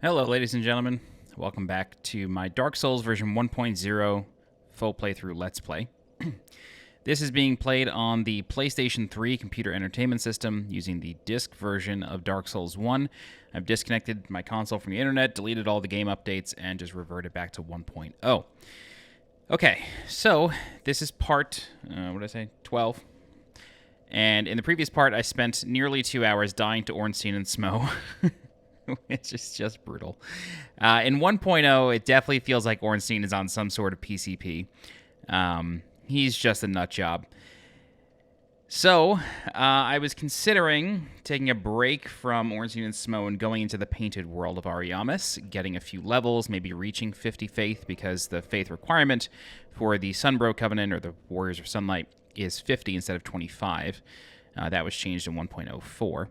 Hello, ladies and gentlemen. Welcome back to my Dark Souls version 1.0 full playthrough Let's Play. This is being played on the PlayStation 3 computer entertainment system using the disc version of Dark Souls 1. I've disconnected my console from the internet, deleted all the game updates, and just reverted back to 1.0. Okay, so this is part, what did I say, 12. And in the previous part, I spent nearly 2 hours dying to Ornstein and Smo. Which is just brutal. In 1.0, it definitely feels like Ornstein is on some sort of PCP. He's just a nut job. So, I was considering taking a break from Ornstein and Smo and going into the painted world of Ariamis, getting a few levels, maybe reaching 50 faith, because the faith requirement for the Sunbro Covenant, or the Warriors of Sunlight, is 50 instead of 25. That was changed in 1.04.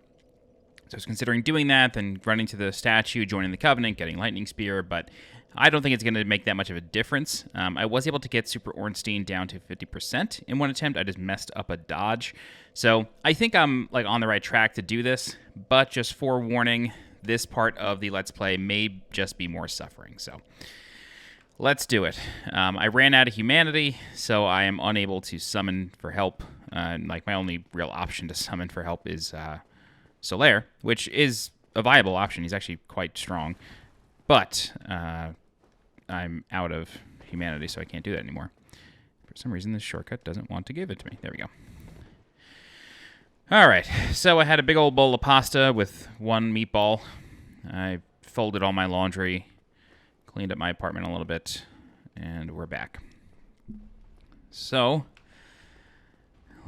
So I was considering doing that, then running to the statue, joining the Covenant, getting Lightning Spear, but I don't think it's going to make that much of a difference. I was able to get Super Ornstein down to 50% in one attempt. I just messed up a dodge. So I think I'm on the right track to do this, but just forewarning, this part of the Let's Play may just be more suffering. So let's do it. I ran out of humanity, so I am unable to summon for help. My only real option to summon for help is Solaire, which is a viable option. He's actually quite strong. But I'm out of humanity, so I can't do that anymore. For some reason, this shortcut doesn't want to give it to me. There we go. All right, so I had a big old bowl of pasta with one meatball. I folded all my laundry, cleaned up my apartment a little bit, and we're back. So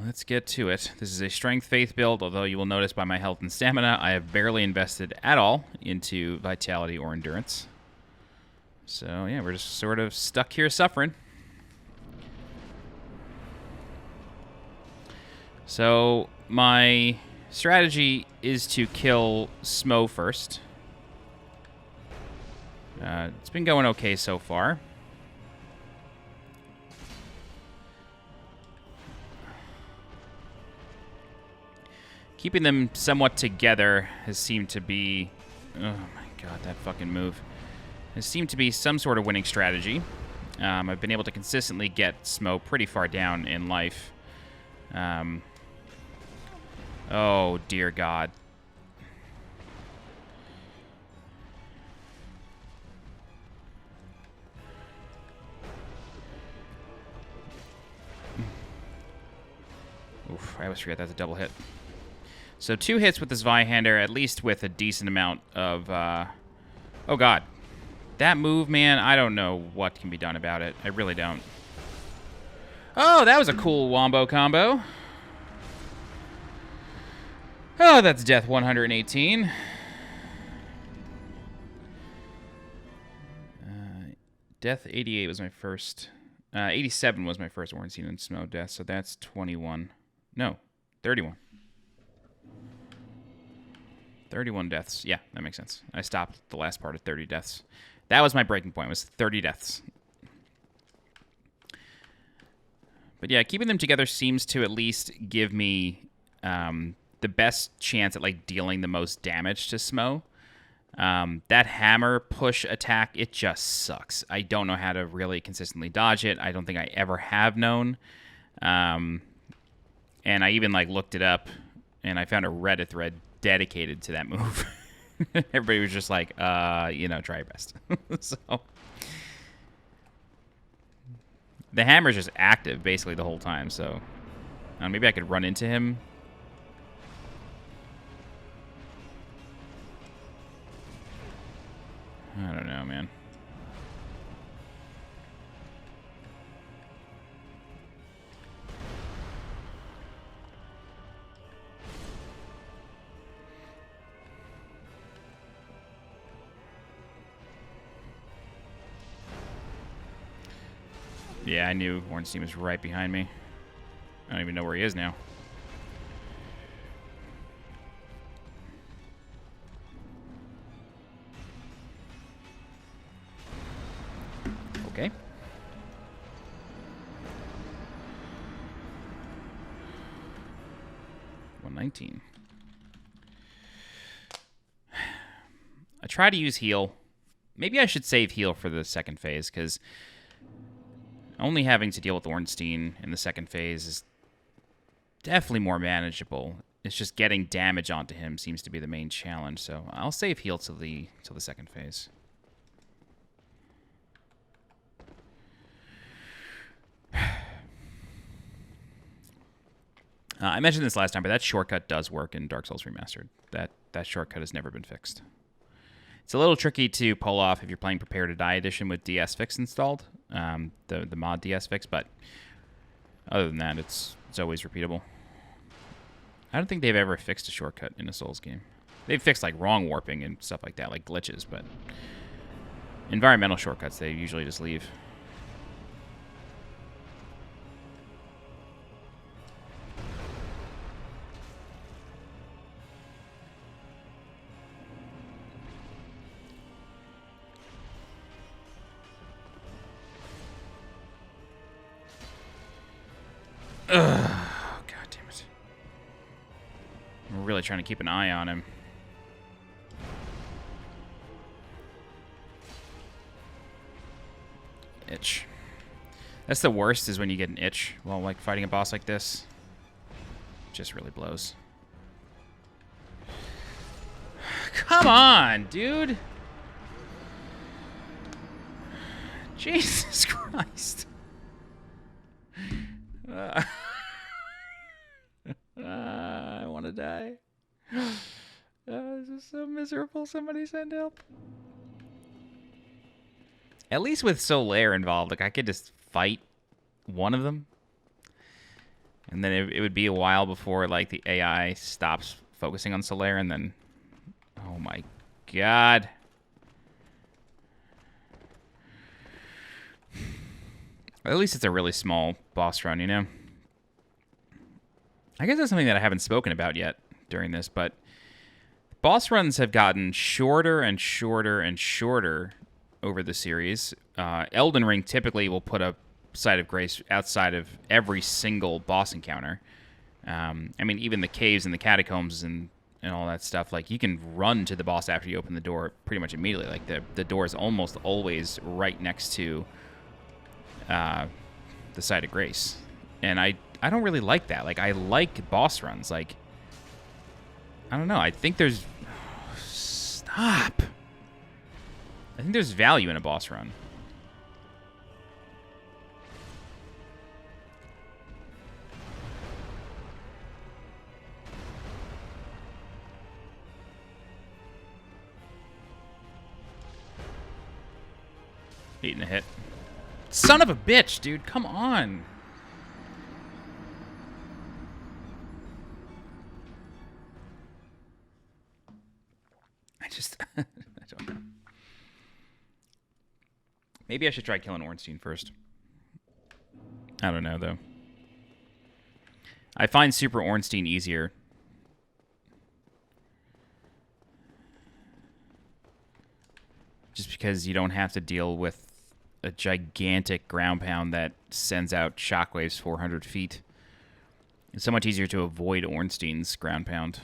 let's get to it. This is a strength faith build, although you will notice by my health and stamina, I have barely invested at all into vitality or endurance. So yeah, we're just sort of stuck here suffering. So my strategy is to kill Smo first. It's been going okay so far. Keeping them somewhat together has seemed to be... Oh my god, that fucking move. Has seemed to be some sort of winning strategy. I've been able to consistently get Smo pretty far down in life. Oh, dear god. Oof, I always forget that's a double hit. So 2 hits with this Zweihander, at least with a decent amount of... Oh, God. That move, man, I don't know what can be done about it. I really don't. Oh, that was a cool wombo combo. Oh, that's death 118. Death 88 was my first... 87 was my first Ornstein and Smo death, so that's 21. No, 31. 31 deaths. Yeah, that makes sense. I stopped the last part at 30 deaths. That was my breaking point, was 30 deaths. But yeah, keeping them together seems to at least give me the best chance at dealing the most damage to Smo. That hammer push attack, it just sucks. I don't know how to really consistently dodge it. I don't think I ever have known. And I even looked it up, and I found a Reddit thread dedicated to that move. Everybody was just like, try your best. So the hammer's just active basically the whole time, so maybe I could run into him. I don't know, man. Yeah, I knew Ornstein was right behind me. I don't even know where he is now. Okay. $119. try to use heal. Maybe I should save heal for the second phase, because only having to deal with Ornstein in the second phase is definitely more manageable. It's just getting damage onto him seems to be the main challenge, so I'll save heal till the second phase. I mentioned this last time, but that shortcut does work in Dark Souls Remastered. That shortcut has never been fixed. It's a little tricky to pull off if you're playing Prepare to Die Edition with DS Fix installed, the mod DS Fix, but other than that, it's always repeatable. I don't think they've ever fixed a shortcut in a Souls game. They've fixed like wrong warping and stuff like that, like glitches, but environmental shortcuts they usually just leave. Ugh, God damn it. I'm really trying to keep an eye on him. Itch. That's the worst, is when you get an itch while like fighting a boss like this. It just really blows. Come on, dude. Jesus Christ. I want to die. This is so miserable. Somebody send help. At least with Solaire involved, like I could just fight one of them, and then it would be a while before like the AI stops focusing on Solaire, and then, oh my God. At least it's a really small boss run, you know? I guess that's something that I haven't spoken about yet during this, but boss runs have gotten shorter and shorter and shorter over the series. Elden Ring typically will put a Site of Grace outside of every single boss encounter. I mean, even the caves and the catacombs and all that stuff, like, you can run to the boss after you open the door pretty much immediately. Like, the door is almost always right next to the Site of Grace. And I don't really like that. Like, I like boss runs. Like, I don't know. I think there's... Stop! I think there's value in a boss run. Eating a hit. Son of a bitch, dude. Come on. I don't know. Maybe I should try killing Ornstein first. I don't know, though. I find Super Ornstein easier. Just because you don't have to deal with a gigantic ground pound that sends out shockwaves 400 feet. It's so much easier to avoid Ornstein's ground pound.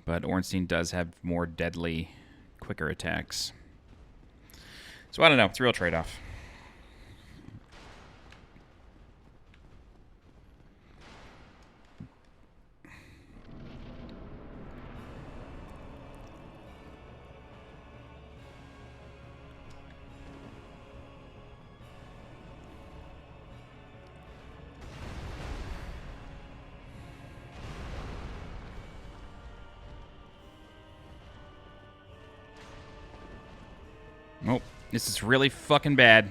But Ornstein does have more deadly, quicker attacks. So I don't know. It's a real trade-off. Oh, this is really fucking bad.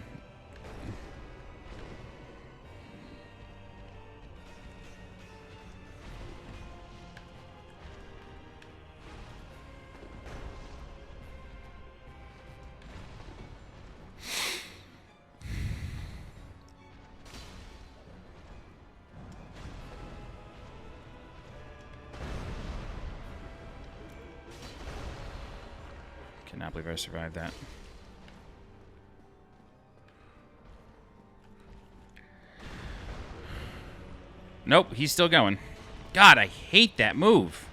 Cannot believe I survived that. Nope, he's still going. God, I hate that move.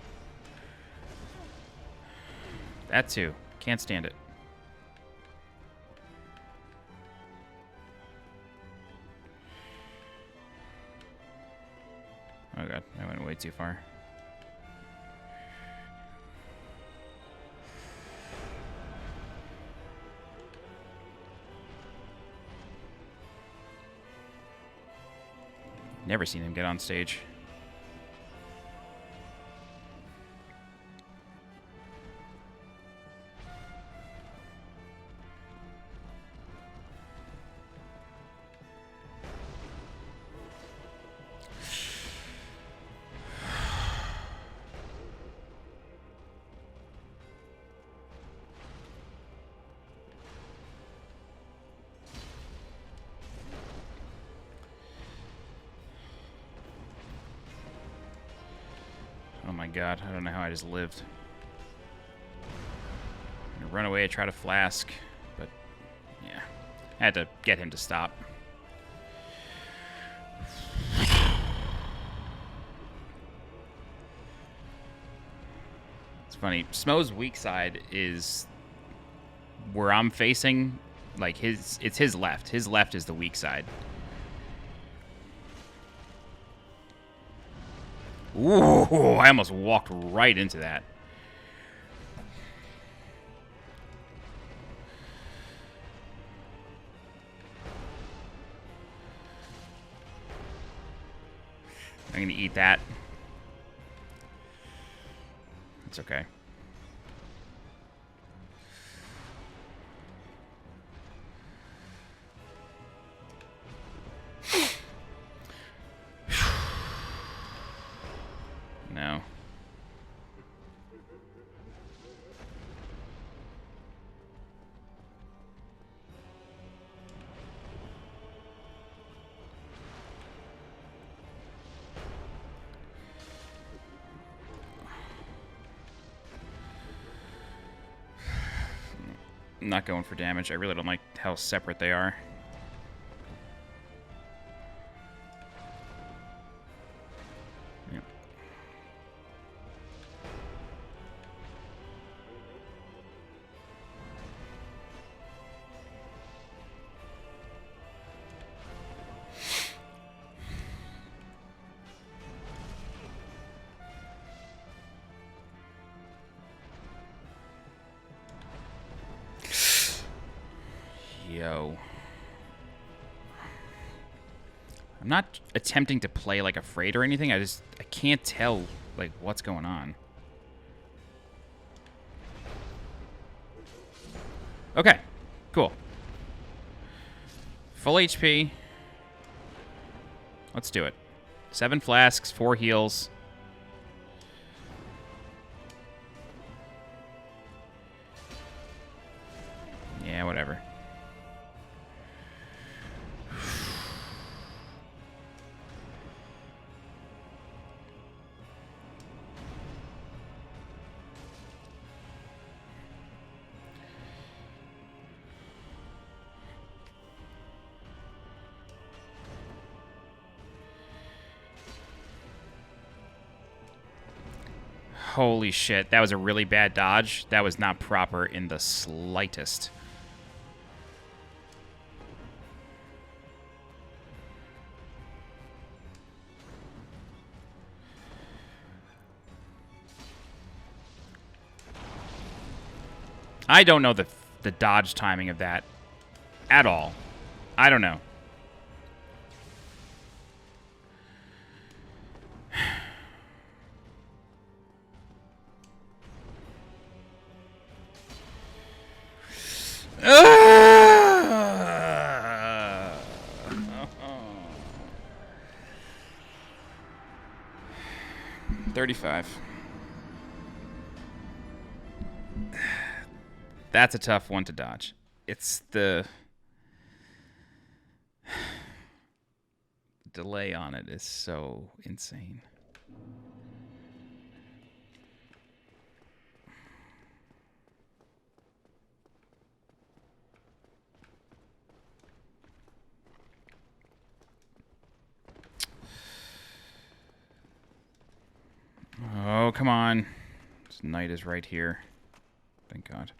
That too. Can't stand it. Oh god, I went way too far. Never seen him get on stage. Oh my god, I don't know how I just lived. I'm gonna run away, try to flask, but yeah. I had to get him to stop. It's funny, Smo's weak side is where I'm facing, like it's his left. His left is the weak side. Ooh, I almost walked right into that. I'm gonna eat that. It's okay. No. I'm not going for damage. I really don't like how separate they are. Yep. Yo. I'm not attempting to play like afraid or anything. I can't tell like what's going on. Okay. Cool. Full HP. Let's do it. 7 flasks, 4 heals. Yeah, whatever. Holy shit, that was a really bad dodge. That was not proper in the slightest. I don't know the dodge timing of that at all. I don't know. $35. That's a tough one to dodge. It's the delay on it is so insane. Oh, come on. This knight is right here. Thank God.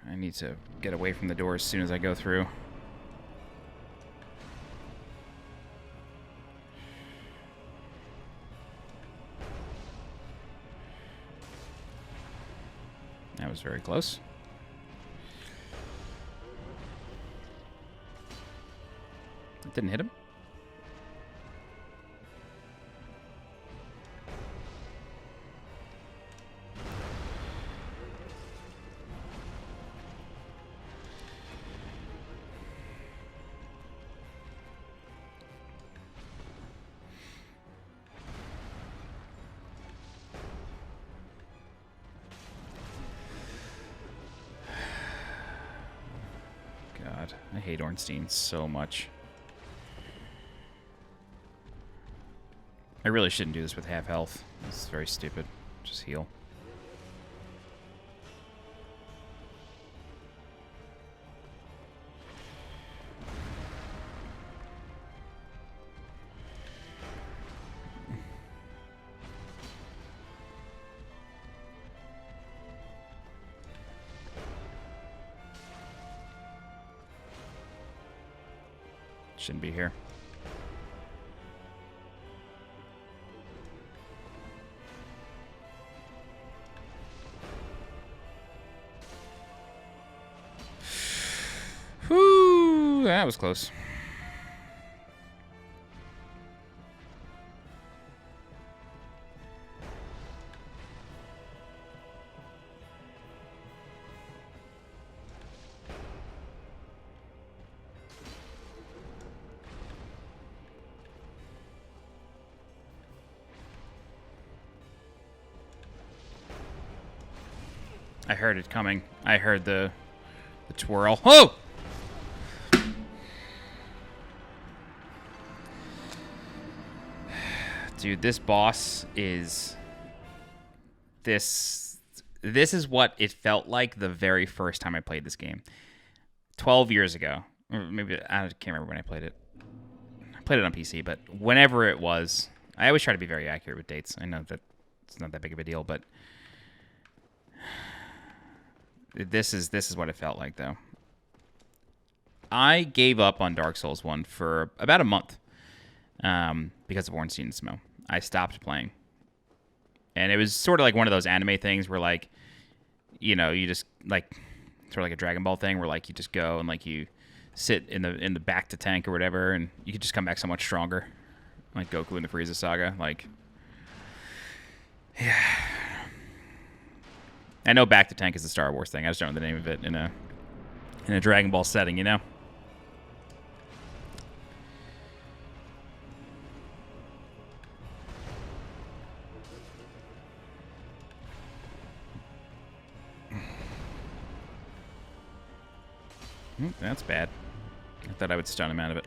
I need to get away from the door as soon as I go through. That was very close. It didn't hit him. God, I hate Ornstein so much. I really shouldn't do this with half health. This is very stupid. Just heal. Shouldn't be here. Whew, that was close. I heard it coming. I heard the twirl. Oh! Dude, this boss is... This is what it felt like the very first time I played this game. 12 years ago. Or maybe, I can't remember when I played it. I played it on PC, but whenever it was... I always try to be very accurate with dates. I know that it's not that big of a deal, but... This is what it felt like, though. I gave up on Dark Souls 1 for about a month because of Ornstein and Smo. I stopped playing. And it was sort of like one of those anime things where, like, you know, you just, like, sort of like a Dragon Ball thing where, like, you just go and, like, you sit in the back to tank or whatever, and you could just come back so much stronger. Like Goku in the Frieza saga. Like, yeah. I know back to tank is the Star Wars thing. I just don't know the name of it in a Dragon Ball setting, you know? That's bad. I thought I would stun him out of it.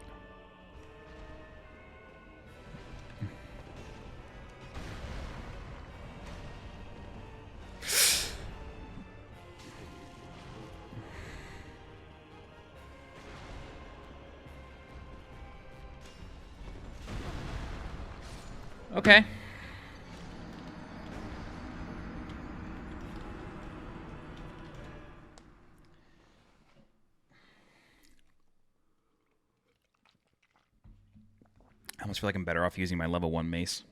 Okay. I almost feel like I'm better off using my level 1 mace.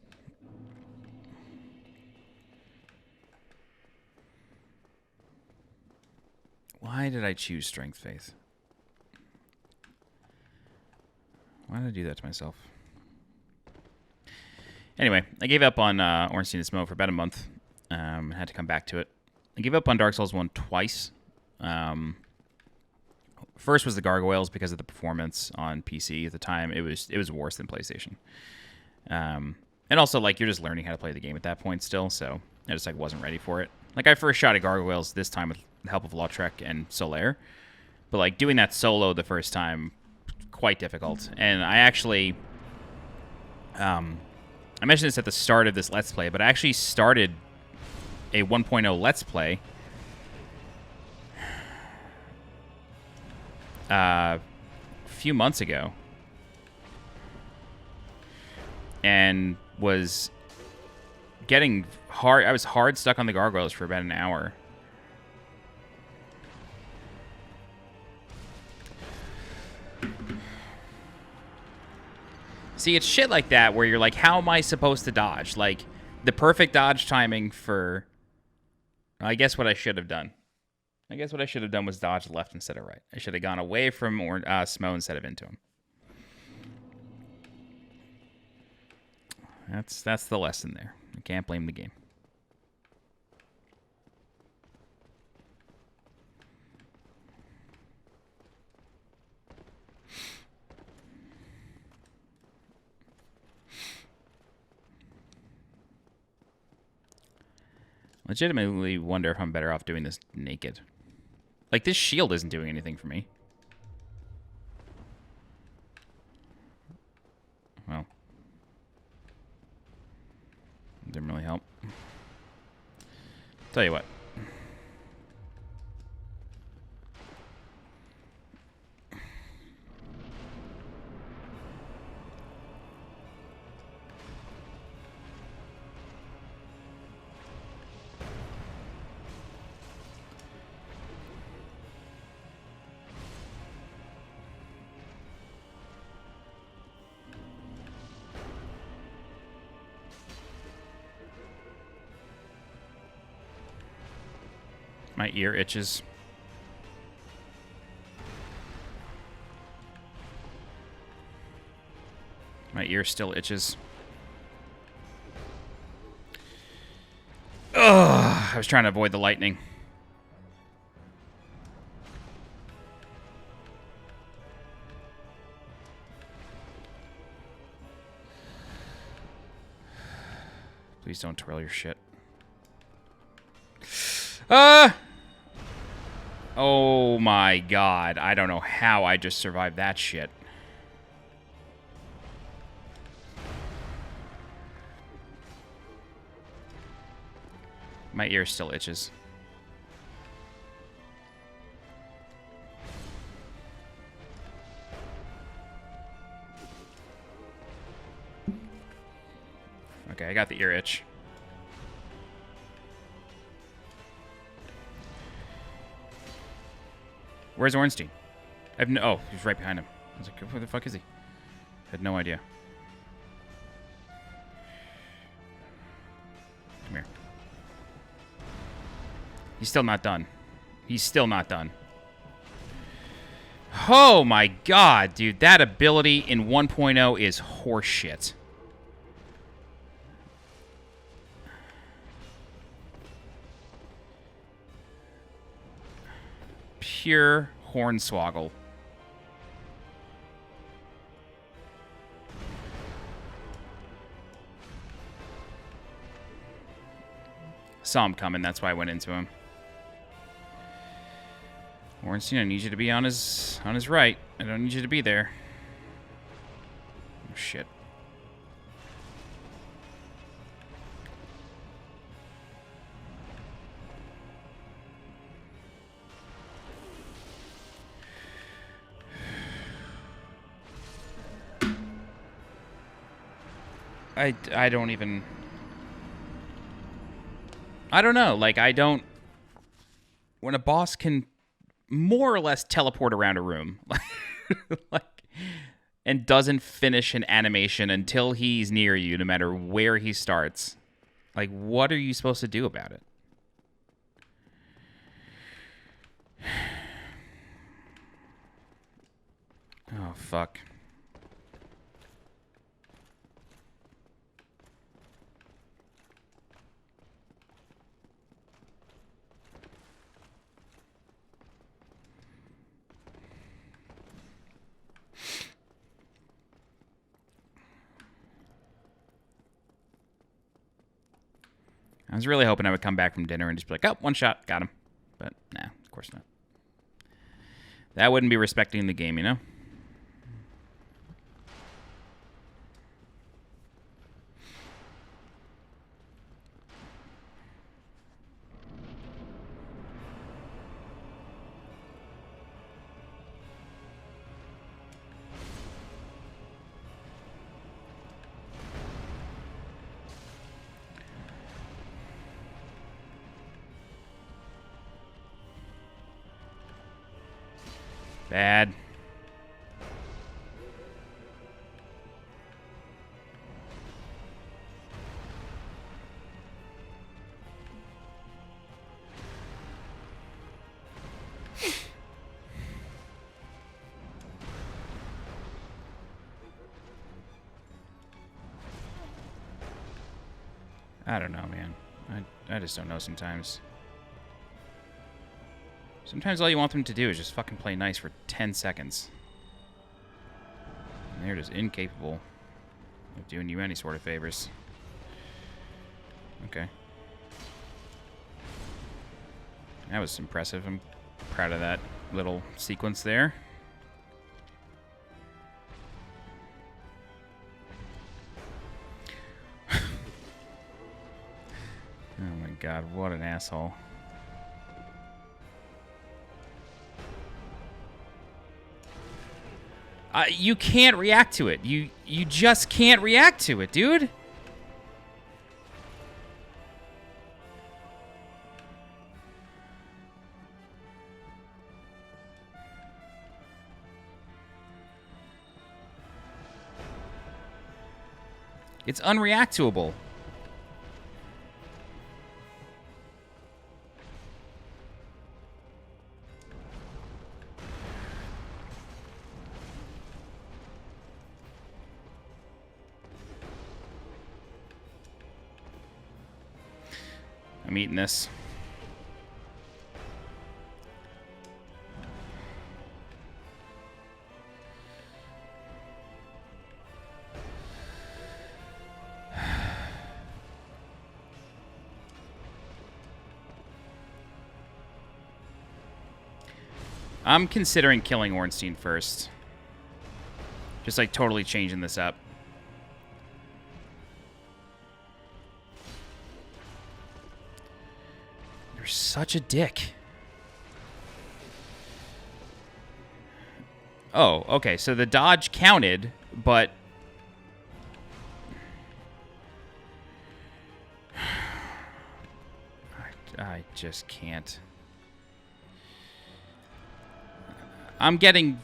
Why did I choose Strength Faith? Why did I do that to myself? Anyway, I gave up on Ornstein and Smo for about a month. Had to come back to it. I gave up on Dark Souls 1 twice. First was the gargoyles because of the performance on PC at the time. It was worse than PlayStation. And also, like, you're just learning how to play the game at that point still, so I just, like, wasn't ready for it. Like, I first shot at gargoyles this time with the help of Lautrec and Solaire. But like doing that solo the first time, quite difficult. And I actually, I mentioned this at the start of this Let's Play, but I actually started a 1.0 Let's Play a few months ago, and was getting hard. I was hard stuck on the gargoyles for about an hour. See, it's shit like that where you're like, how am I supposed to dodge? Like, the perfect dodge timing for... I guess what I should have done. I guess what I should have done was dodge left instead of right. I should have gone away from Smo instead of into him. That's the lesson there. I can't blame the game. Legitimately wonder if I'm better off doing this naked. Like, this shield isn't doing anything for me. Well. Didn't really help. Tell you what. My ear itches. My ear still itches. Ugh, I was trying to avoid the lightning. Please don't twirl your shit. Oh my god. I don't know how I just survived that shit. My ear still itches. Okay, I got the ear itch. Where's Ornstein? I have no... Oh, he's right behind him. I was like, where the fuck is he? I had no idea. Come here. He's still not done. He's still not done. Oh my god, dude. That ability in 1.0 is horseshit. Pure hornswoggle. Saw him coming, that's why I went into him. Ornstein, I need you to be on his right. I don't need you to be there. Oh shit. I don't even... I don't know. Like, I don't... When a boss can more or less teleport around a room, like, and doesn't finish an animation until he's near you, no matter where he starts, like, what are you supposed to do about it? Oh, fuck. I was really hoping I would come back from dinner and just be like, oh, one shot, got him. But, nah, course not. That wouldn't be respecting the game, you know? Bad. I don't know, man. I just don't know sometimes. Sometimes all you want them to do is just fucking play nice for 10 seconds. And they're just incapable of doing you any sort of favors. Okay. That was impressive. I'm proud of that little sequence there. Oh my god, what an asshole. You can't react to it. You just can't react to it, dude. It's unreactable. I'm eating this. I'm considering killing Ornstein first. Just like totally changing this up. You're such a dick. Oh, okay. So the dodge counted, but... I just can't. I'm getting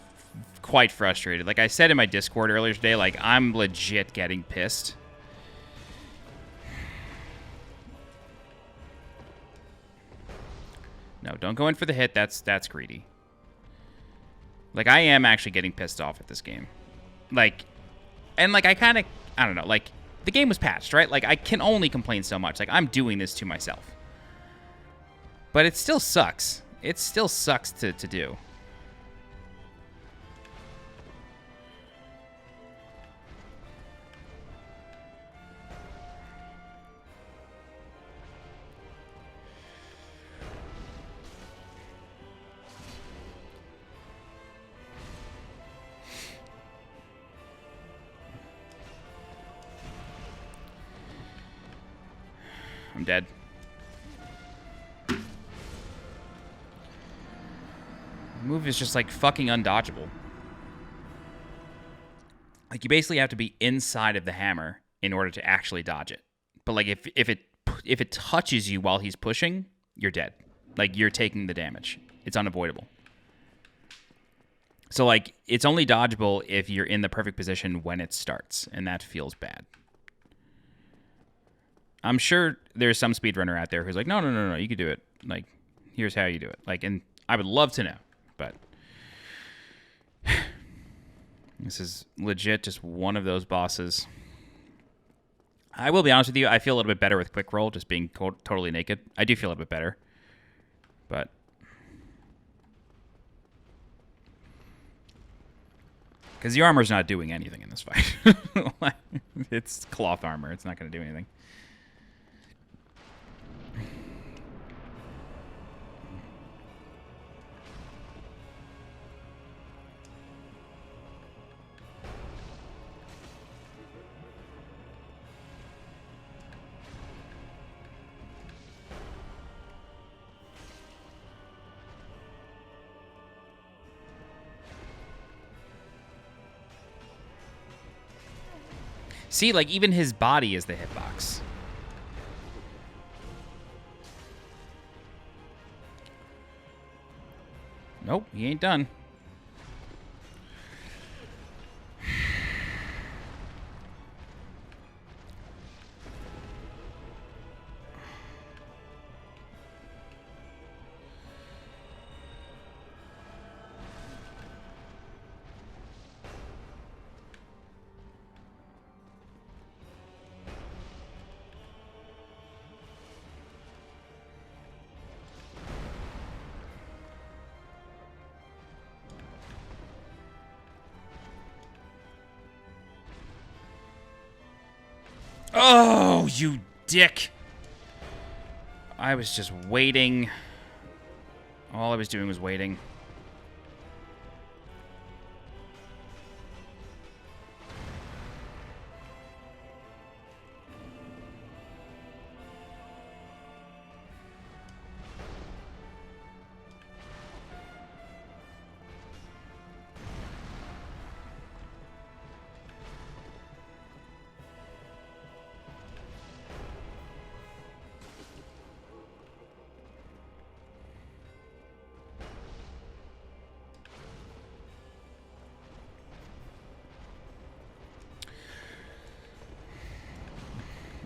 quite frustrated. Like I said in my Discord earlier today, like I'm legit getting pissed. No, don't go in for the hit. That's greedy. Like I am actually getting pissed off at this game. Like, and like I don't know, like the game was patched, right? Like I can only complain so much. Like I'm doing this to myself. But it still sucks. It still sucks to do. I'm dead. The move is just like fucking undodgeable. Like you basically have to be inside of the hammer in order to actually dodge it. But like if it touches you while he's pushing, you're dead. Like you're taking the damage. It's unavoidable. So like it's only dodgeable if you're in the perfect position when it starts, and that feels bad. I'm sure there's some speedrunner out there who's like, no, you can do it. Like, here's how you do it. Like, and I would love to know, but this is legit just one of those bosses. I will be honest with you, I feel a little bit better with quick roll, just being totally naked. I do feel a little bit better, but because the armor's not doing anything in this fight. It's cloth armor. It's not going to do anything. See, like, even his body is the hitbox. Nope, he ain't done. Oh, you dick. I was just waiting. All I was doing was waiting.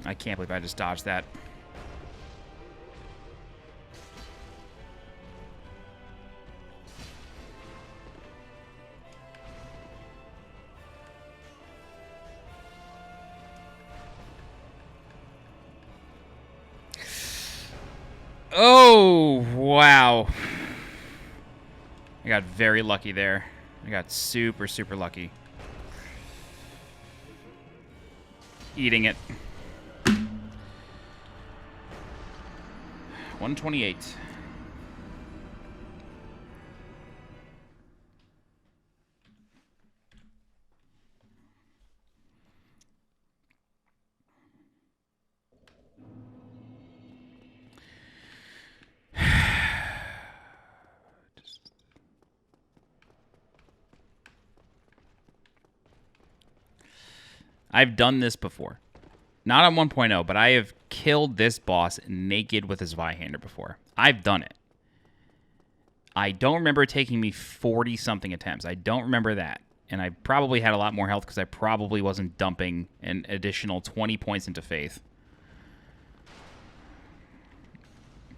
I can't believe I just dodged that. Oh, wow. I got very lucky there. I got super, super lucky. Eating it. 128. I've done this before. Not on 1.0, but I have killed this boss naked with his Zweihander before. I've done it. I don't remember it taking me 40-something attempts. I don't remember that. And I probably had a lot more health because I probably wasn't dumping an additional 20 points into Faith.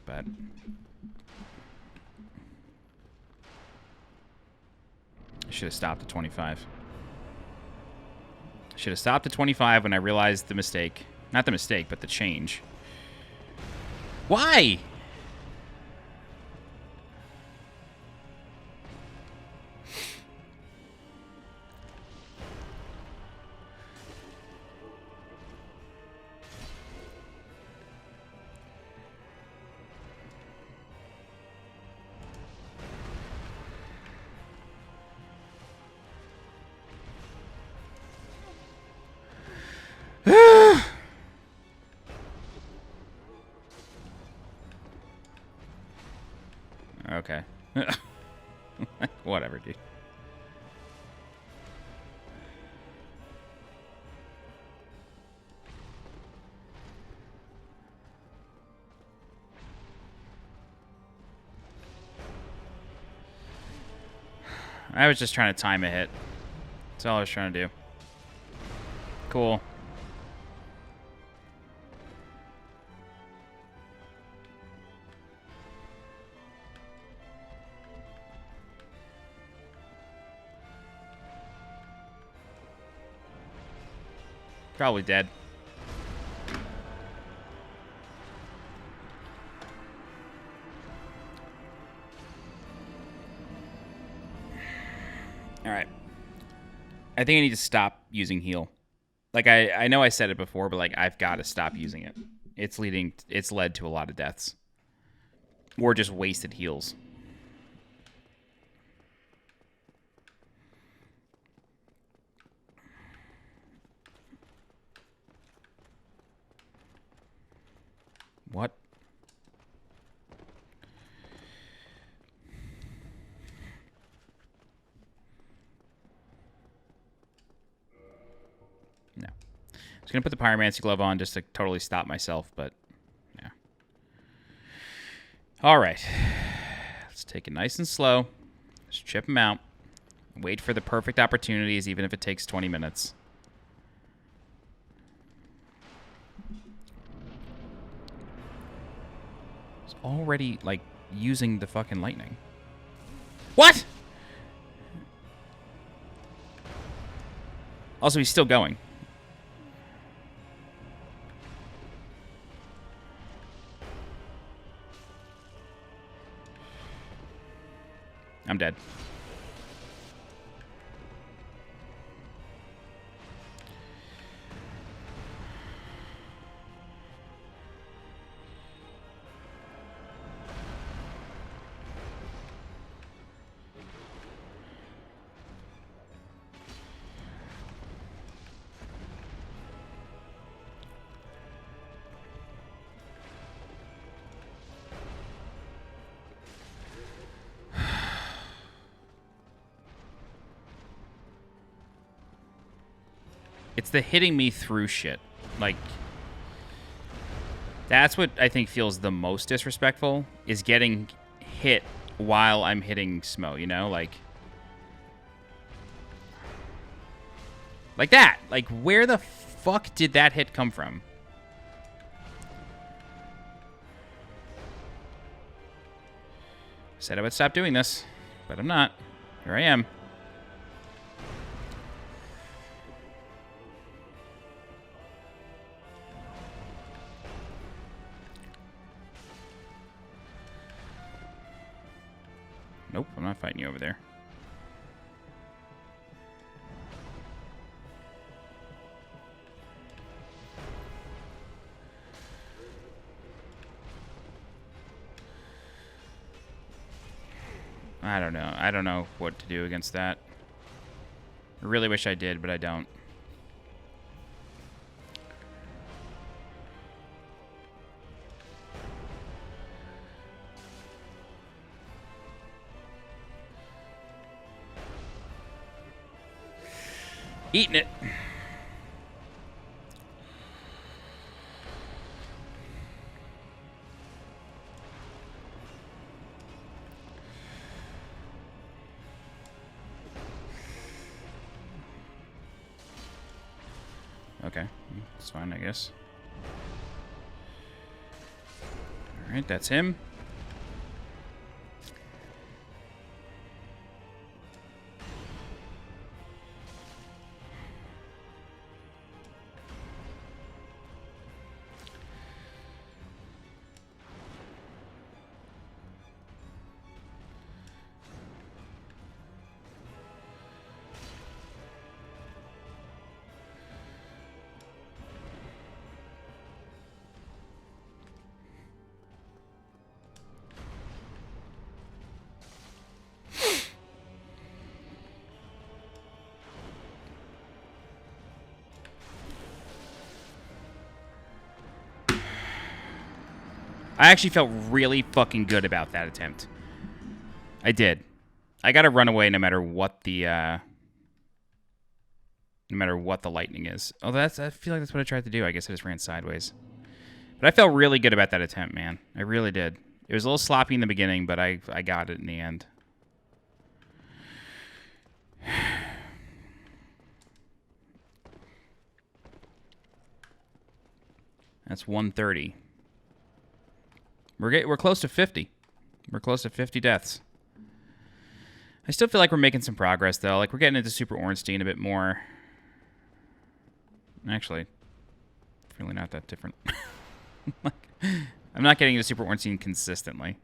But I should have stopped at 25. Should have stopped at 25 when I realized the mistake. Not the mistake, but the change. Why? Okay. Whatever, dude. I was just trying to time a hit. That's all I was trying to do. Cool. Probably dead. All right. I think I need to stop using heal. Like, I know I said it before, but, like, I've got to stop using it. It's led to a lot of deaths. Or just wasted heals. What? No. was going to put the Pyromancy glove on just to totally stop myself, but yeah. All right. Let's take it nice and slow. Just chip them out. Wait for the perfect opportunities, even if it takes 20 minutes. It's already, like, using the fucking lightning. What? Also, he's still going. I'm dead. It's the hitting me through shit. Like, that's what I think feels the most disrespectful, is getting hit while I'm hitting Smo, you know? Like that. Like, where the fuck did that hit come from? Said I would stop doing this, but I'm not. Here I am. Nope, I'm not fighting you over there. I don't know. I don't know what to do against that. I really wish I did, but I don't. Eating it. Okay, it's fine, I guess. All right, that's him. I actually felt really fucking good about that attempt. I did. I gotta run away no matter what the lightning is. Oh, I feel like that's what I tried to do. I guess I just ran sideways. But I felt really good about that attempt, man. I really did. It was a little sloppy in the beginning, but I got it in the end. That's 130. We're close to 50. We're close to 50 deaths. I still feel like we're making some progress, though. Like, we're getting into Super Ornstein a bit more. Actually, really not that different. I'm not getting into Super Ornstein consistently.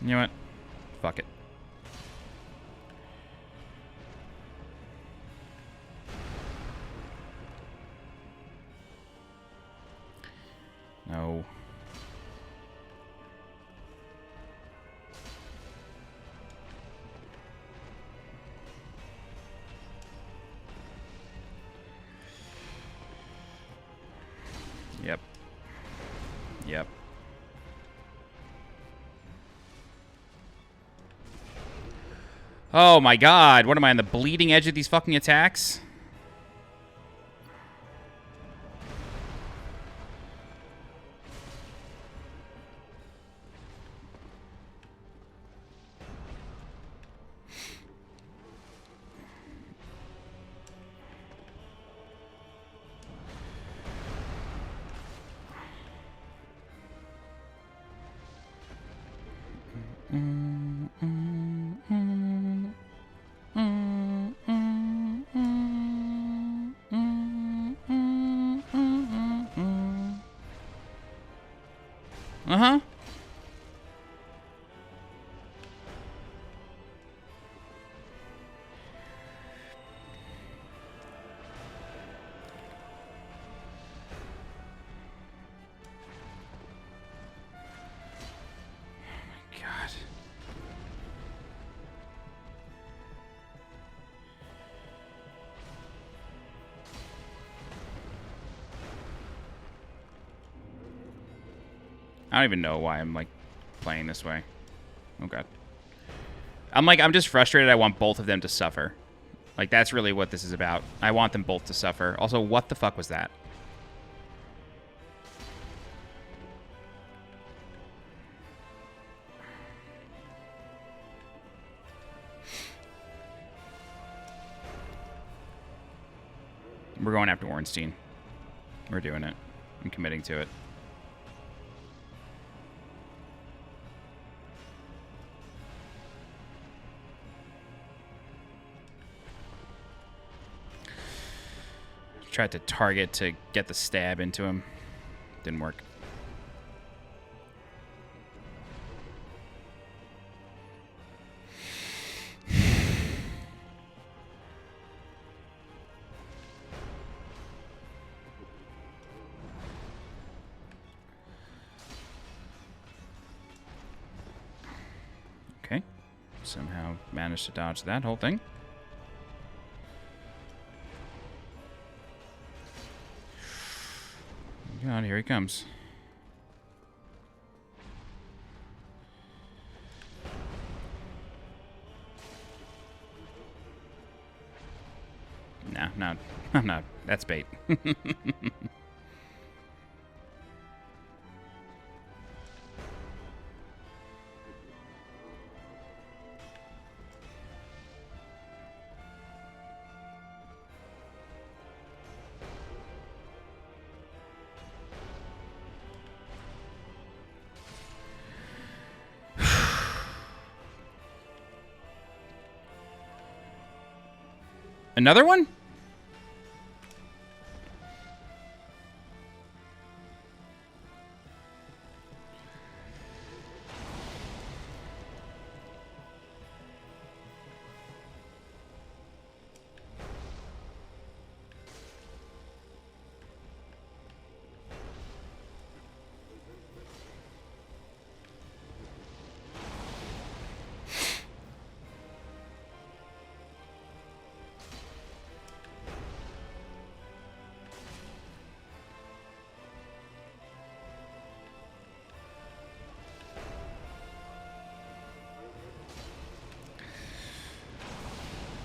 You know what? Fuck it. No. Yep. Yep. Oh my god, what am I on the bleeding edge of these fucking attacks? Uh-huh. God. I don't even know why I'm, like, playing this way. Oh, God. I'm just frustrated. I want both of them to suffer. Like, that's really what this is about. I want them both to suffer. Also, what the fuck was that? We're going after Ornstein. We're doing it. I'm committing to it. Tried to target to get the stab into him. Didn't work. Okay. Somehow managed to dodge that whole thing. God, here he comes. Nah, no, I'm not. That's bait. Another one?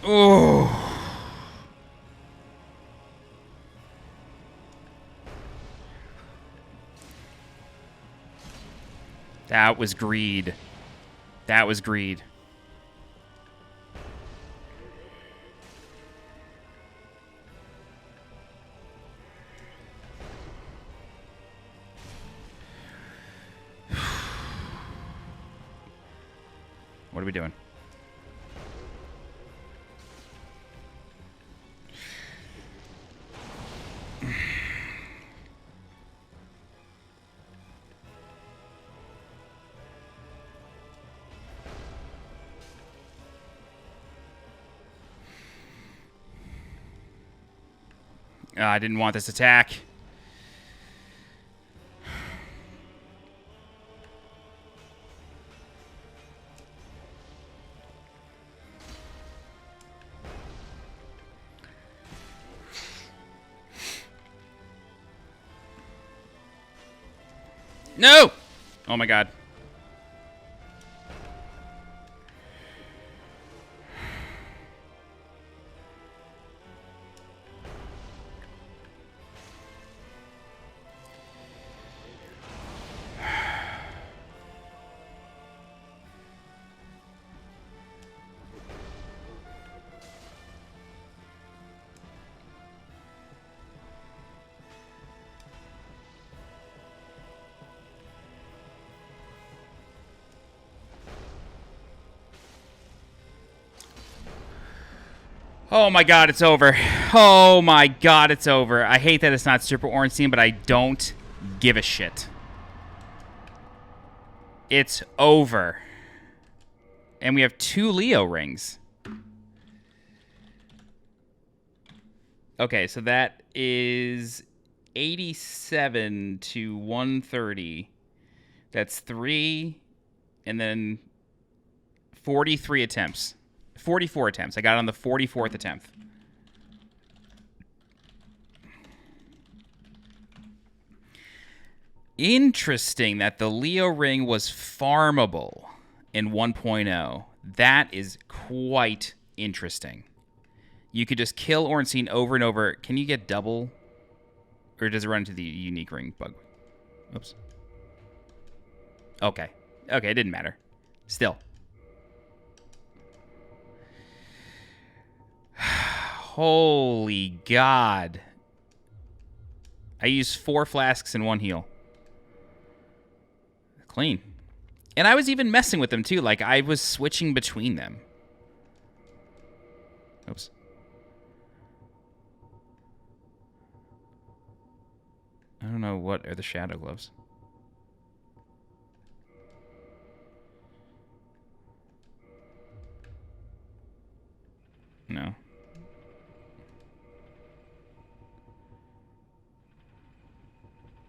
Oh. That was greed. That was greed. What are we doing? I didn't want this attack. No! Oh my god. Oh my god, it's over. Oh my god, it's over. I hate that it's not Super Ornstein, but I don't give a shit. It's over. And we have 2 Leo rings. Okay, so that is 87 to 130. That's 3, and then 43 attempts. 44 attempts. I got it on the 44th attempt. Interesting that the Leo ring was farmable in 1.0. That is quite interesting. You could just kill Ornstein over and over. Can you get double? Or does it run into the unique ring bug? Oops. Okay. Okay, it didn't matter. Still. Holy God. I used 4 flasks and 1 heal. Clean. And I was even messing with them, too. Like, I was switching between them. Oops. I don't know what are the shadow gloves. No.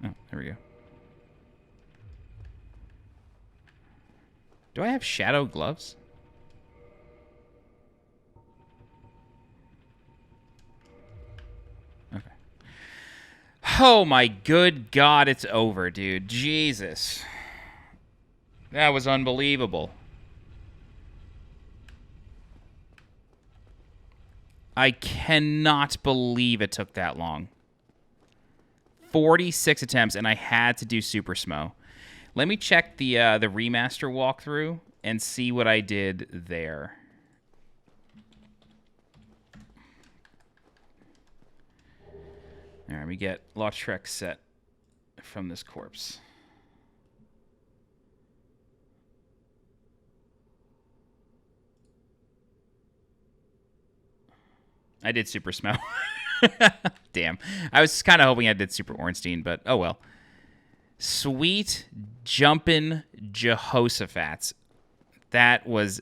Oh, there we go. Do I have shadow gloves? Okay. Oh my good God, it's over, dude. Jesus. That was unbelievable. I cannot believe it took that long. 46 attempts, and I had to do Super Smo. Let me check the remaster walkthrough and see what I did there. All right, we get Lautrec set from this corpse. I did Super Smo. Damn. I was kind of hoping I did Super Ornstein, but oh well. Sweet jumpin' Jehoshaphat. That was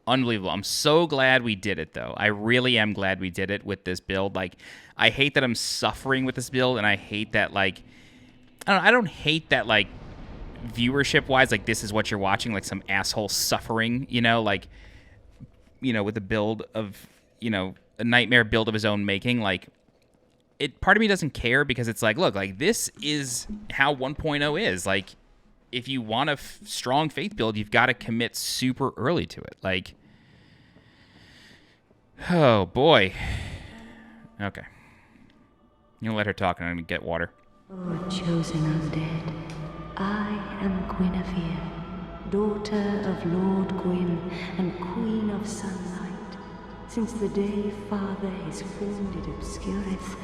unbelievable. I'm so glad we did it, though. I really am glad we did it with this build. Like, I hate that I'm suffering with this build, and I hate that, like... I don't hate that, like, viewership-wise, like, this is what you're watching, like, some asshole suffering, you know? Like, you know, with a build of, you know, a nightmare build of his own making, like... Part of me doesn't care because it's like, look, like, this is how 1.0 is. Like, if you want a strong faith build, you've got to commit super early to it. Like, oh, boy. Okay. You know, let her talk and I'm going to get water. O chosen undead, I am Guinevere, daughter of Lord Gwyn and Queen of Sunlight. Since the day Father his form did obscureth,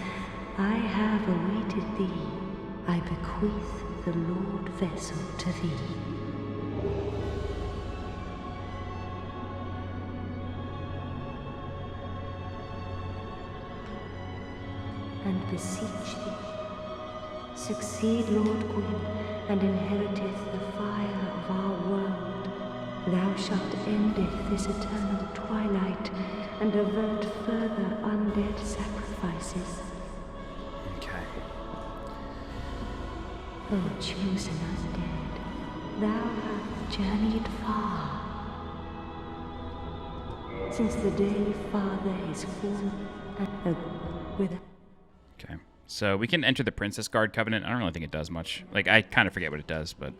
I have awaited thee. I bequeath the Lord vessel to thee. And beseech thee, succeed Lord Gwyn, and inheriteth the fire of our world. Thou shalt endeth this eternal twilight, and avert further undead sacrifices. Okay. O chosen undead, thou hast journeyed far. Since the day Father is formed with. Okay. So we can enter the Princess Guard Covenant. I don't really think it does much. Like, I kind of forget what it does, but...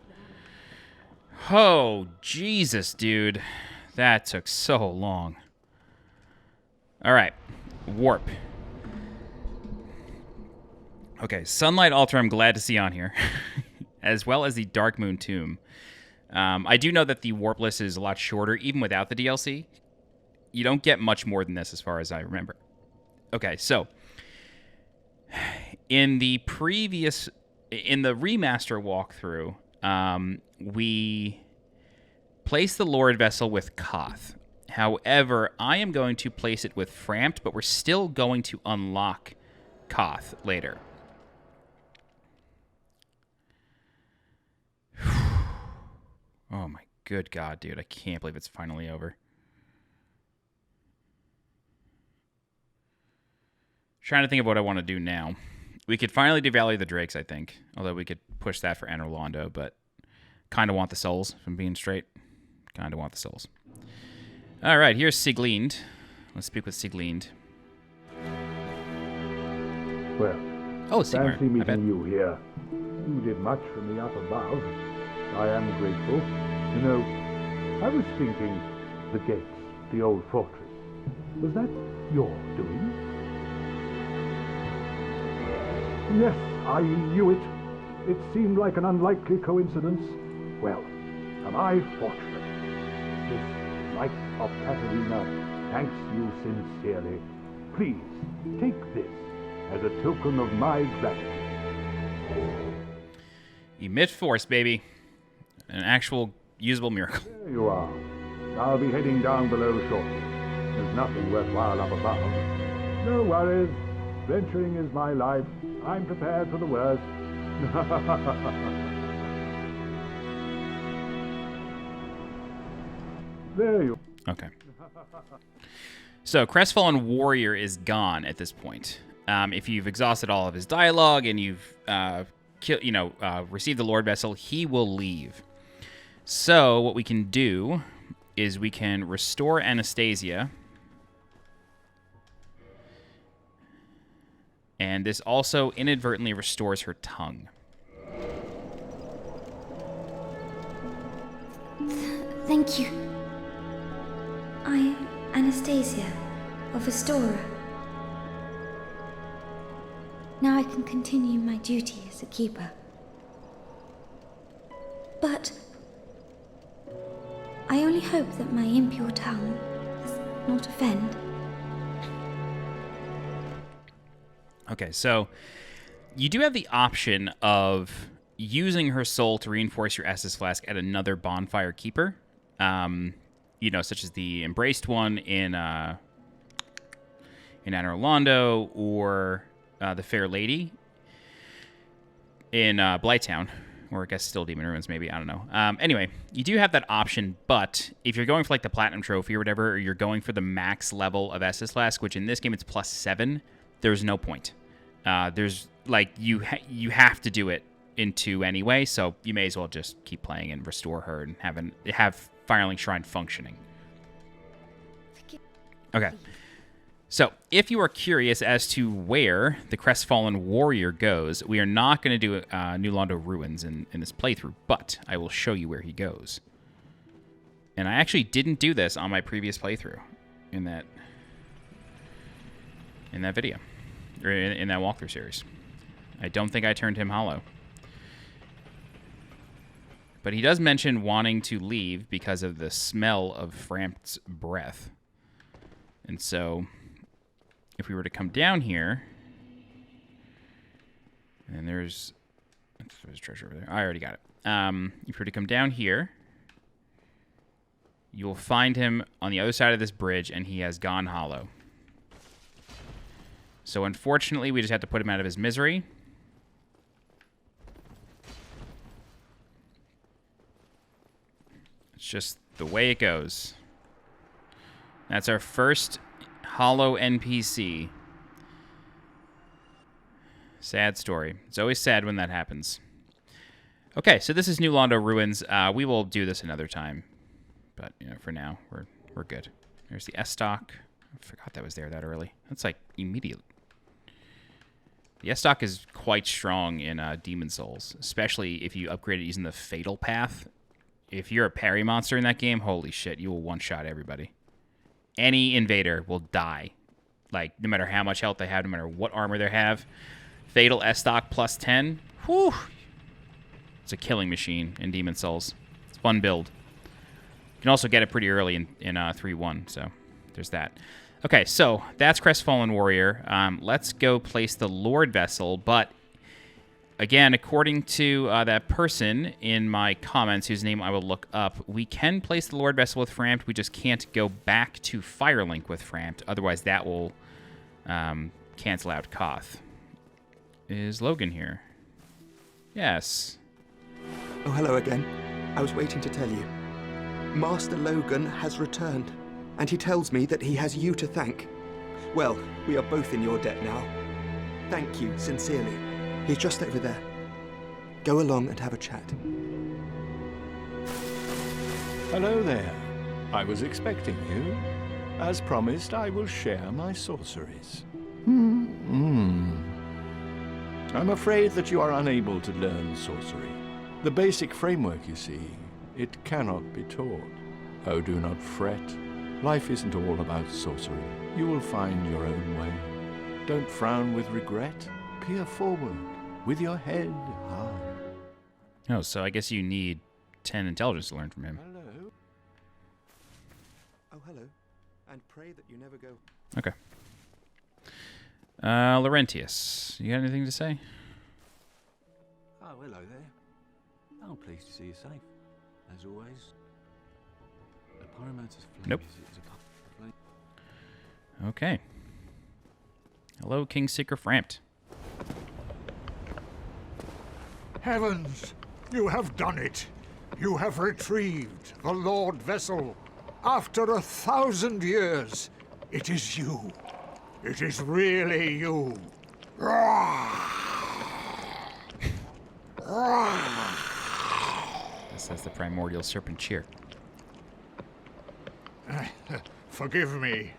Oh, Jesus, dude. That took so long. All right. Warp. Okay, Sunlight Altar I'm glad to see on here, as well as the Dark Moon Tomb. I do know that the warp list is a lot shorter, even without the DLC. You don't get much more than this as far as I remember. Okay, so... In the remaster walkthrough, we placed the Lord Vessel with Koth. However, I am going to place it with Frampt, but we're still going to unlock Koth later. Oh my good God, dude. I can't believe it's finally over. Trying to think of what I want to do now. We could finally devalue the Drakes, I think. Although we could push that for Anor Londo, but kind of want the souls, if I'm being straight. Kind of want the souls. All right, here's Sieglind. Let's speak with Sieglind. Well, Sigmar. fancy meeting you here. You did much for me up above. I am grateful. You know, I was thinking the gates, the old fortress. Was that your doing? Yes, I knew it. It seemed like an unlikely coincidence. Well, am I fortunate? This light of Katarina thanks you sincerely. Please, take this as a token of my gratitude. Emit Force, baby. An actual usable miracle. There you are. I'll be heading down below shortly. There's nothing worthwhile up above. No worries. Venturing is my life. I'm prepared for the worst. There you are. Okay. So, Crestfallen Warrior is gone at this point. If you've exhausted all of his dialogue and you've received the Lord Vessel, he will leave. So, what we can do is we can restore Anastasia. And this also inadvertently restores her tongue. Thank you. I am Anastasia of Astora. Now I can continue my duty as a keeper. But I only hope that my impure tongue does not offend. Okay, so you do have the option of using her soul to reinforce your Estus Flask at another Bonfire Keeper. Such as the Embraced one in Anor Londo, or the Fair Lady in Blighttown, or I guess still Demon Ruins, maybe. I don't know. Anyway, you do have that option, but if you're going for like the Platinum Trophy or whatever, or you're going for the max level of Estus Flask, which in this game it's +7, there's no point. There's like you have to do it in 2 anyway, so you may as well just keep playing and restore her and have Firelink Shrine functioning. Okay. So, if you are curious as to where the Crestfallen Warrior goes, we are not going to do New Londo Ruins in this playthrough, but I will show you where he goes. And I actually didn't do this on my previous playthrough in that video, or in that walkthrough series. I don't think I turned him hollow. But he does mention wanting to leave because of the smell of Frampt's breath. And so, if we were to come down here, and there's treasure over there. I already got it. If we were to come down here, you will find him on the other side of this bridge, and he has gone hollow. So unfortunately, we just have to put him out of his misery. It's just the way it goes. That's our first hollow NPC. Sad story. It's always sad when that happens. Okay, so this is New Londo Ruins. We will do this another time. But, for now, we're good. There's the S-Stock. I forgot that was there that early. That's like immediate. The S-Stock is quite strong in Demon Souls, especially if you upgrade it using the Fatal Path. If you're a parry monster in that game, holy shit, you will one-shot everybody. Any invader will die. Like, no matter how much health they have, no matter what armor they have. Fatal S-Stock +10. Whew. It's a killing machine in Demon Souls. It's a fun build. You can also get it pretty early in 3.1, so there's that. Okay, so that's Crestfallen Warrior. Let's go place the Lord Vessel, but again, according to that person in my comments, whose name I will look up, we can place the Lord Vessel with Frampt. We just can't go back to Firelink with Frampt. Otherwise, that will cancel out Koth. Is Logan here? Yes. Oh, hello again. I was waiting to tell you. Master Logan has returned, and he tells me that he has you to thank. Well, we are both in your debt now. Thank you, sincerely. He's just over there. Go along and have a chat. Hello there. I was expecting you. As promised, I will share my sorceries. I'm afraid that you are unable to learn sorcery. The basic framework, you see, it cannot be taught. Oh, do not fret. Life isn't all about sorcery. You will find your own way. Don't frown with regret. Peer forward with your head high. Oh, so I guess you need 10 intelligence to learn from him. Hello. Oh, hello. And pray that you never go. Okay. Laurentius, you got anything to say? Oh, hello there. Oh, pleased to see you safe, as always. The pyromancer's flame Nope. is a flame. Okay. Hello, Kingseeker Frampt. Heavens! You have done it! You have retrieved the Lord Vessel. After 1,000 years, it is you. It is really you. This is the primordial serpent cheer. Forgive me.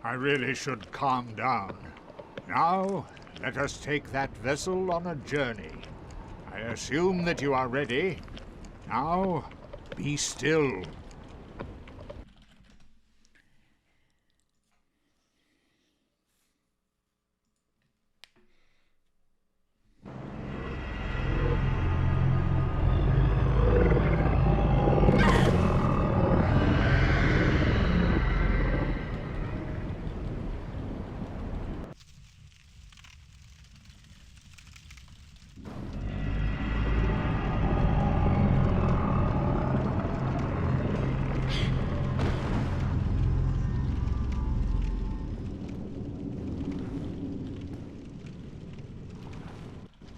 I really should calm down. Now, let us take that vessel on a journey. I assume that you are ready. Now, be still.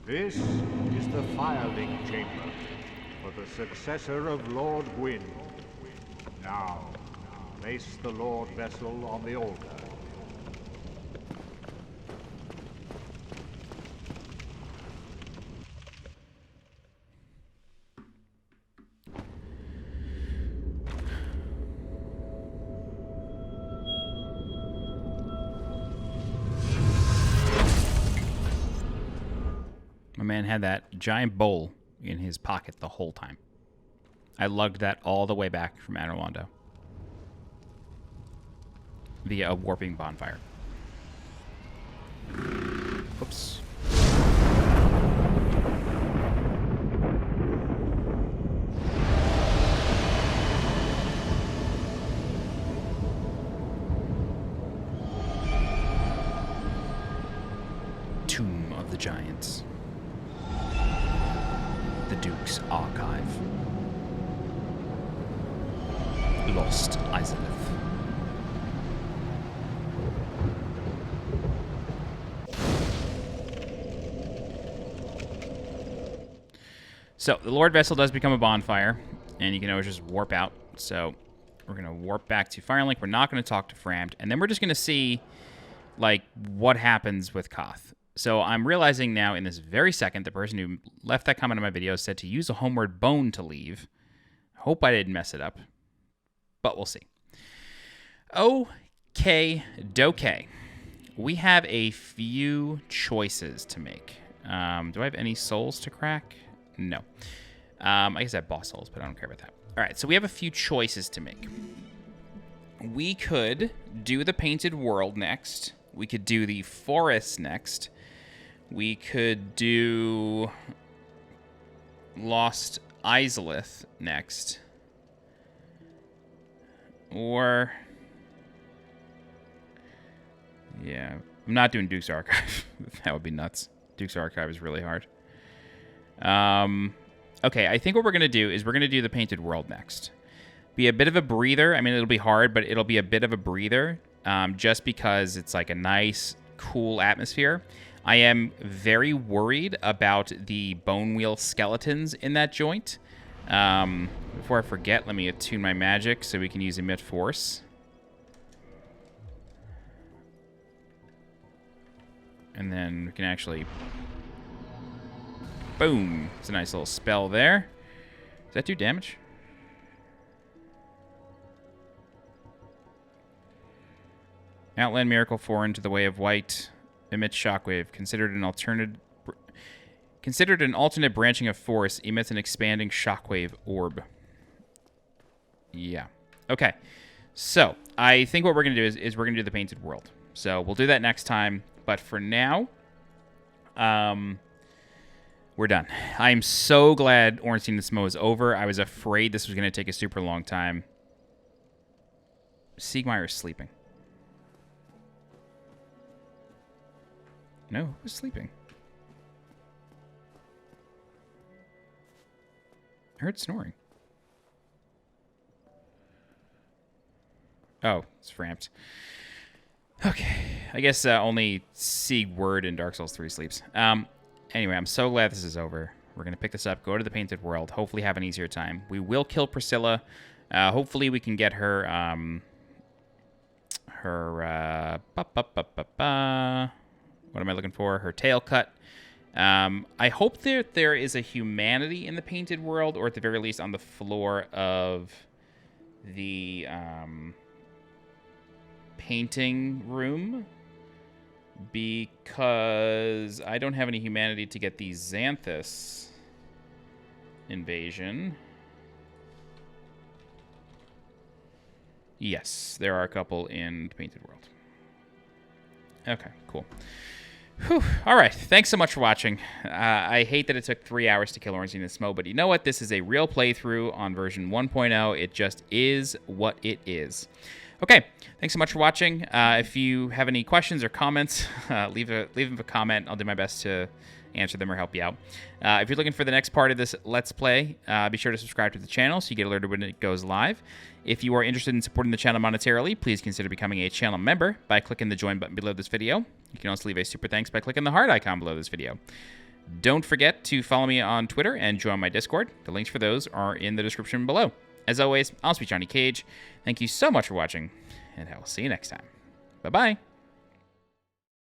This is the Firelink Chamber for the successor of Lord Gwyn. Now, place the Lord Vessel on the altar. My man had that giant bowl in his pocket the whole time. I lugged that all the way back from Anor Londo via a warping bonfire. Oops. Tomb of the Giants. The Duke's Archive. Lost Izalith. So, the Lord Vessel does become a bonfire, and you can always just warp out. So, we're going to warp back to Firelink. We're not going to talk to Frampt, and then we're just going to see, like, what happens with Koth. So I'm realizing now in this very second, the person who left that comment on my video said to use a homeward bone to leave. Hope I didn't mess it up, but we'll see. Okay, dokay. We have a few choices to make. Do I have any souls to crack? No. I guess I have boss souls, but I don't care about that. All right, so we have a few choices to make. We could do the Painted World next. We could do the Forest next. We could do Lost Izalith next. Or... yeah, I'm not doing Duke's Archive. That would be nuts. Duke's Archive is really hard. Okay, I think what we're going to do is we're going to do the painted world next. Be a bit of a breather. I mean, it'll be hard, but it'll be a bit of a breather just because it's like a nice, cool atmosphere. I am very worried about the bone wheel skeletons in that joint. Before I forget, let me attune my magic so we can use emit force. And then we can actually... Boom. It's a nice little spell there. Does that do damage? Outland Miracle 4 into the Way of White. Emits Shockwave. Considered an alternate branching of force. Emits an expanding shockwave orb. Yeah. Okay. So, I think what we're going to do is we're going to do the painted world. So, we'll do that next time. But for now... we're done. I am so glad Ornstein and Smo is over. I was afraid this was going to take a super long time. Siegmeyer's sleeping. No, who's sleeping? I heard snoring. Oh, it's ramped. Okay. I guess only Siegward in Dark Souls 3 sleeps. Anyway, I'm so glad this is over. We're going to pick this up, go to the painted world, hopefully have an easier time. We will kill Priscilla. Hopefully we can get her, what am I looking for? Her tail cut. I hope that there is a humanity in the painted world, or at the very least on the floor of the painting room. Because I don't have any humanity to get the Xanthus invasion. Yes, there are a couple in the painted world. Okay, cool. Whew. All right, thanks so much for watching. I hate that it took 3 hours to kill Ornstein and Smo, but you know what? This is a real playthrough on version 1.0. It just is what it is. Okay, thanks so much for watching. If you have any questions or comments, leave them a comment. I'll do my best to answer them or help you out. If you're looking for the next part of this Let's Play, be sure to subscribe to the channel so you get alerted when it goes live. If you are interested in supporting the channel monetarily, please consider becoming a channel member by clicking the join button below this video. You can also leave a super thanks by clicking the heart icon below this video. Don't forget to follow me on Twitter and join my Discord. The links for those are in the description below. As always, I'm SweetJohnnyCage. Thank you so much for watching, and I will see you next time. Bye-bye.